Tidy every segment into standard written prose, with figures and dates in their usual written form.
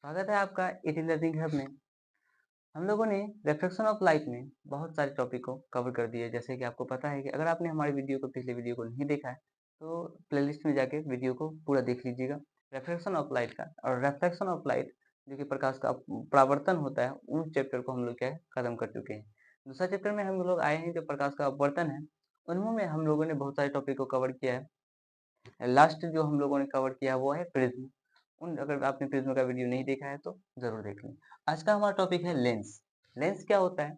स्वागत है आपका इट लर्निंग हब में। हम लोगों ने रिफ्लेक्शन ऑफ लाइट में बहुत सारे टॉपिक को कवर कर दिए। जैसे कि आपको पता है कि अगर आपने हमारी पिछले वीडियो को नहीं देखा है तो प्लेलिस्ट में जाके वीडियो को पूरा देख लीजिएगा। रिफ्लेक्शन ऑफ लाइट का और रिफ्लेक्शन ऑफ लाइट जो कि प्रकाश का परावर्तन होता है, उस चैप्टर को हम लोग क्या है खत्म कर चुके हैं। दूसरा चैप्टर में हम लोग आए हैं जो प्रकाश का अपवर्तन है। उनमें हम लोगों ने बहुत सारे टॉपिक को कवर किया है। लास्ट जो हम लोगों ने कवर किया है वो है प्रिज्म। उन अगर आपने प्रिज्म का वीडियो नहीं देखा है तो जरूर देख लें। आज का हमारा टॉपिक है लेंस। लेंस क्या होता है?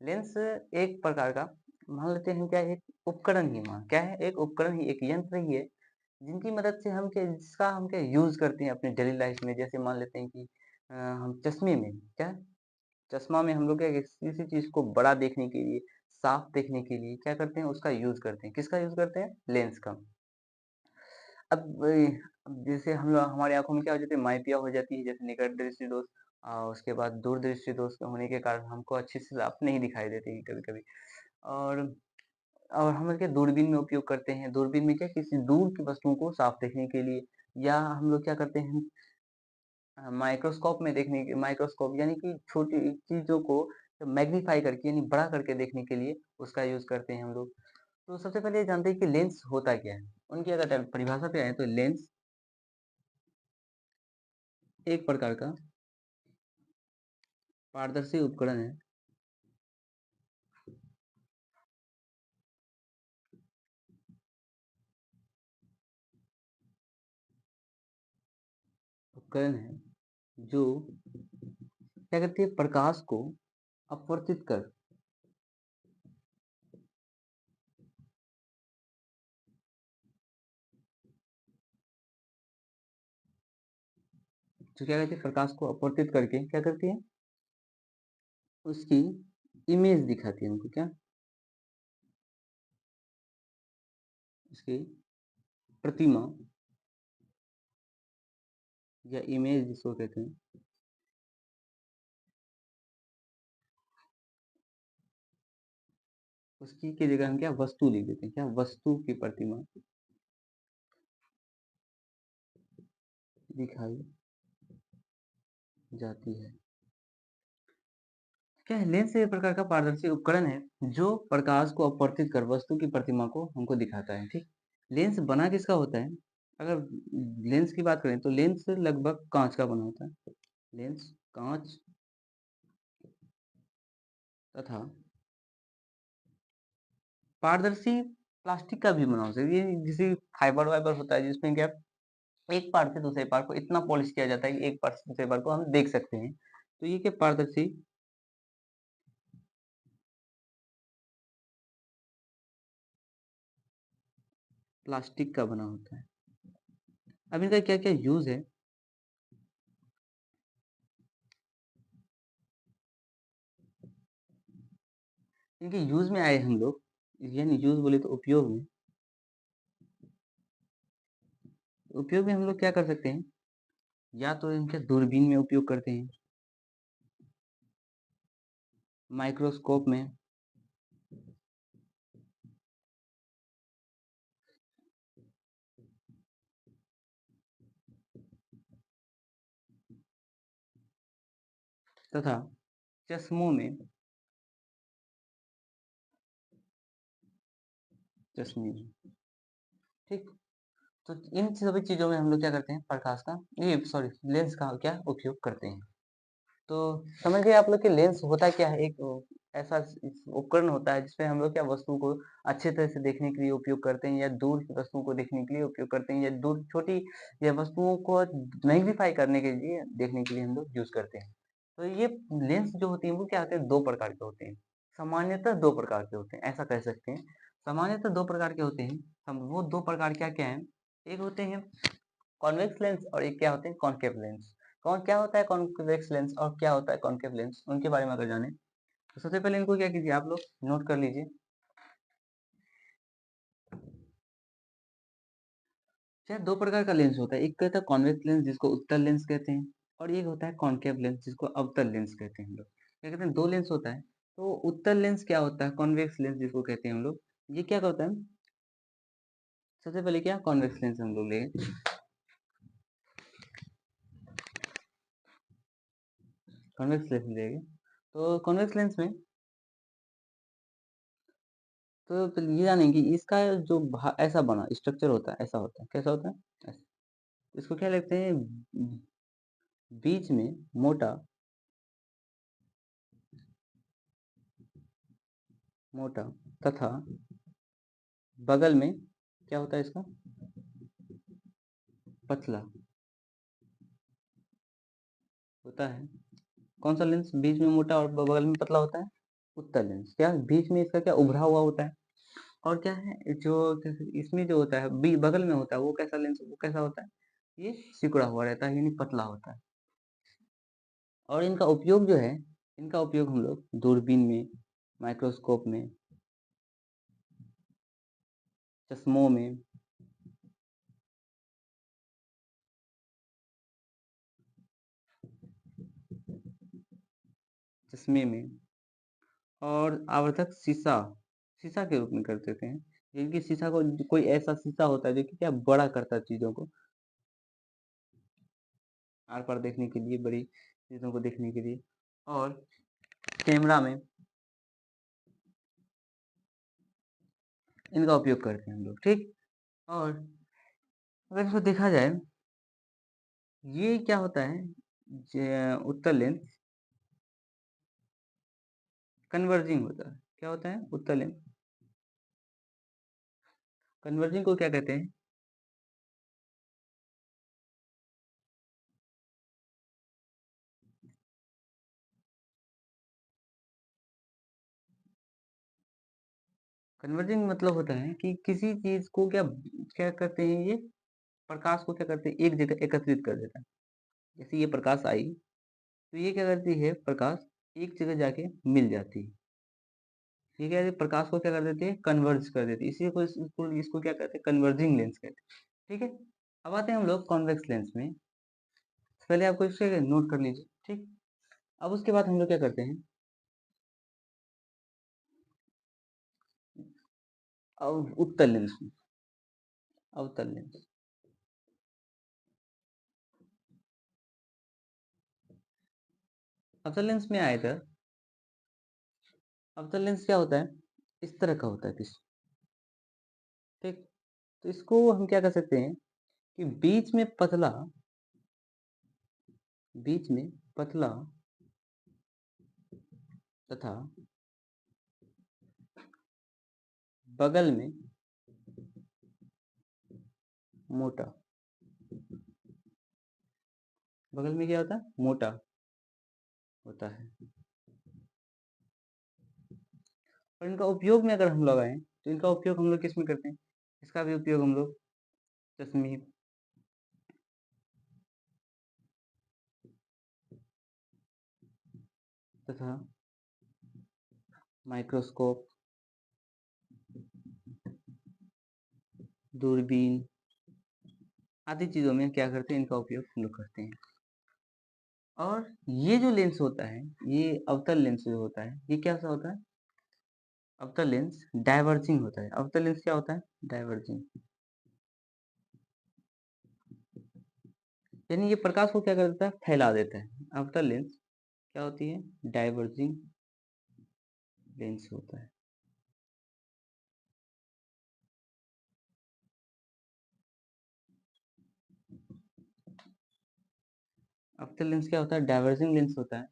लेंस एक प्रकार का, मान लेते हैं क्या, एक उपकरण ही, मान क्या है, एक उपकरण ही, एक यंत्र ही है जिनकी मदद से हम क्या, जिसका हम क्या यूज करते हैं अपने डेली लाइफ में। जैसे मान लेते हैं कि हम चश्मे में क्या, चश्मा में हम लोग क्या किसी चीज को बड़ा देखने के लिए, साफ देखने के लिए क्या करते हैं, उसका यूज करते हैं। किसका यूज करते हैं? लेंस का। अब जैसे हम लोग, हमारी आँखों में क्या हो जाती है, माइपिया हो जाती है, जैसे निकट दृष्टि दोष, उसके बाद दूर दृष्टि दोष होने के कारण हमको अच्छे से साफ नहीं दिखाई देती है कभी-कभी। और और हम लोग क्या दूरबीन में उपयोग करते हैं। दूरबीन में क्या किसी दूर की वस्तुओं को साफ देखने के लिए, या हम लोग क्या करते हैं, माइक्रोस्कोप में देखने के, माइक्रोस्कोप यानी कि छोटी चीज़ों को मैग्नीफाई करके यानी बड़ा करके देखने के लिए उसका यूज़ करते हैं हम लोग। तो सबसे पहले ये जानते हैं कि लेंस होता क्या है? उनकी अगर परिभाषा पे आएँ तो लेंस एक प्रकार का पारदर्शी उपकरण है। उपकरण है जो क्या करती है, प्रकाश को अपवर्तित कर, जो क्या करती है, प्रकाश को अपवर्तित करके क्या करती है, उसकी इमेज दिखाती है हमको। क्या? उसकी प्रतिमा या इमेज जिसको कहते हैं, उसकी की जगह हम क्या वस्तु लिख देते हैं। क्या? वस्तु की प्रतिमा दिखाई जाती है। क्या है? लेंस एक प्रकार का पारदर्शी उपकरण है जो प्रकाश को अपवर्तित कर वस्तु की प्रतिमा को हमको दिखाता है। ठीक। लेंस बना किसका होता है? अगर लेंस की बात करें तो लेंस लगभग कांच का बना होता है। लेंस कांच तथा पारदर्शी प्लास्टिक का भी बना हो सकता है। ये किसी फाइबर वाइबर होता है जिसमें क्या एक पार्ट से दूसरे पार्ट को इतना पॉलिश किया जाता है कि एक पार्ट से दूसरे पार्ट को हम देख सकते हैं। तो ये क्या पारदर्शी प्लास्टिक का बना होता है। अब इनका क्या क्या यूज है? इनके यूज में आए हम लोग, यानी यूज बोले तो उपयोग में, उपयोग में हम लोग क्या कर सकते हैं, या तो इनके दूरबीन में उपयोग करते हैं, माइक्रोस्कोप में, तथा चश्मों में, चश्मे में। ठीक। तो इन सभी चीजों में हम लोग क्या करते हैं, प्रकाश का, ये सॉरी, लेंस का क्या उपयोग करते हैं। तो समझ गए आप लोग कि लेंस होता क्या है? एक ऐसा उपकरण होता है जिसमें हम लोग क्या वस्तु को अच्छे तरह से देखने के लिए उपयोग करते हैं, या दूर की वस्तुओं को देखने के लिए उपयोग करते हैं, या दूर छोटी या वस्तुओं को मैग्नीफाई करने के लिए देखने के लिए हम लोग यूज करते हैं। तो ये लेंस जो होती है वो क्या होते हैं, दो प्रकार के होते हैं। सामान्यतः दो प्रकार के होते हैं, ऐसा कह सकते हैं। सामान्यतः दो प्रकार के होते हैं। हम वो दो प्रकार क्या क्या हैं? एक होते हैं कॉन्वेक्स लेंस और एक क्या होते हैं, कॉनकेव लेंस। कौन क्या होता है कॉन्वेक्स लेंस और क्या होता है कॉनकेव लेंस, उनके बारे में अगर जाने तो सबसे पहले इनको क्या कीजिए, आप लोग नोट कर लीजिए। क्या, दो प्रकार का लेंस होता है। एक कहता है कॉन्वेक्स लेंस जिसको उत्तल लेंस कहते हैं, और एक होता है कॉनकेव लेंस जिसको अवतल लेंस कहते हैं। हम लोग क्या कहते हैं, दो लेंस होता है। तो उत्तल लेंस क्या होता है, कॉन्वेक्स लेंस जिसको कहते हैं हम लोग, ये क्या होता है? सबसे पहले क्या कॉन्वेक्स लेंस हम लोग लेंगे। कॉन्वेक्स लेंस में जाइए। तो कॉन्वेक्स लेंस में तो ये जानेंगे इसका जो ऐसा बना स्ट्रक्चर होता है, ऐसा होता है, कैसा होता है? ऐसा। इसको क्या लिखते हैं? बीच में मोटा मोटा तथा बगल में क्या होता है इसका? पतला होता है। कौन सा लेंस बीच में मोटा और बगल में पतला होता है? उत्तल लेंस। क्या बीच में इसका क्या उभरा हुआ होता है? और क्या है जो इसमें जो होता है बगल में होता है वो कैसा लेंस, वो कैसा होता है? ये सिकुड़ा हुआ रहता है, यानी पतला होता है। और इनका उपयोग जो है, इनका उपयोग हम लोग दूरबीन में, माइक्रोस्कोप में, चश्मों में, चश्मे में और आवर्धक शीशा शीशा के रूप में कर देते हैं। जिनकी शीशा को कोई ऐसा शीशा होता है जो कि क्या बड़ा करता है चीजों को, आर पार देखने के लिए, बड़ी चीजों को देखने के लिए। और कैमरा में इनका उपयोग करते हैं हम लोग, ठीक। और अगर इसको देखा जाए, ये क्या होता है, उत्तल लेंस कन्वर्जिंग होता है। क्या होता है? उत्तल लेंस कन्वर्जिंग को क्या कहते हैं? कन्वर्जिंग मतलब होता है कि किसी चीज को क्या क्या करते हैं, ये प्रकाश को क्या करते हैं, एक जगह एकत्रित कर देता है। जैसे ये प्रकाश आई तो ये क्या करती है, प्रकाश एक जगह जाके मिल जाती है। ठीक है, प्रकाश को क्या कर देती है, कन्वर्ज कर देती है। इसी को इसको क्या कहते हैं, कन्वर्जिंग लेंस कहते हैं। ठीक है। अब आते हैं हम लोग कॉन्वेक्स लेंस में। पहले आपको इसे नोट कर लीजिए, ठीक। अब उसके बाद हम लोग क्या करते हैं, अब उत्तल लेंस में, अवतल लेंस। अवतल लेंस में आए थे। अवतल लेंस क्या होता है, इस तरह का होता है किस, ठीक। तो इसको हम क्या कर सकते हैं कि बीच में पतला तथा बगल में मोटा। बगल में क्या होता है, मोटा होता है। और इनका उपयोग में अगर हम लोग आए तो इनका उपयोग हम लोग किस में करते हैं, इसका भी उपयोग हम लोग चश्मे तथा माइक्रोस्कोप, दूरबीन आदि चीजों में क्या करते हैं, इनका उपयोग हम लोग करते हैं। और ये जो लेंस होता है, ये अवतल लेंस जो होता है, ये क्या सा होता है, अवतल लेंस डाइवर्जिंग होता है। अवतल लेंस क्या होता है, डाइवर्जिंग। यानी ये प्रकाश को क्या कर देता है, फैला देता है। अवतल लेंस क्या होती है, डाइवर्जिंग लेंस होता है। अवतल लेंस क्या होता है, डाइवर्जिंग लेंस होता है।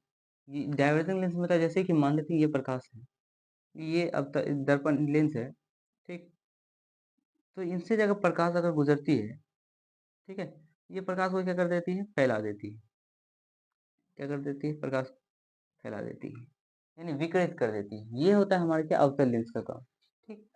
ये डाइवर्जिंग लेंस मतलब जैसे कि मान लेते हैं ये प्रकाश है, ये अब दर्पण लेंस है, ठीक। तो इनसे जगह प्रकाश अगर गुजरती है, ठीक है, ये प्रकाश को क्या कर देती है, फैला देती है। क्या कर देती है, प्रकाश फैला देती है, यानी विकिरित कर देती है। ये होता है हमारे क्या, अवतल लेंस का काम, ठीक।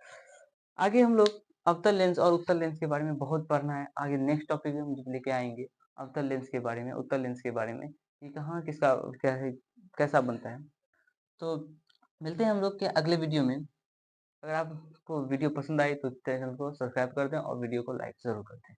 आगे हम लोग अवतल लेंस और उत्तल लेंस के बारे में बहुत पढ़ना है। आगे नेक्स्ट टॉपिक में हम जब लेके आएंगे अवतल लेंस के बारे में, उत्तल लेंस के बारे में, कि कहाँ किसका क्या है, कैसा बनता है। तो मिलते हैं हम लोग के अगले वीडियो में। अगर आपको वीडियो पसंद आई तो चैनल को सब्सक्राइब कर दें और वीडियो को लाइक जरूर कर दें।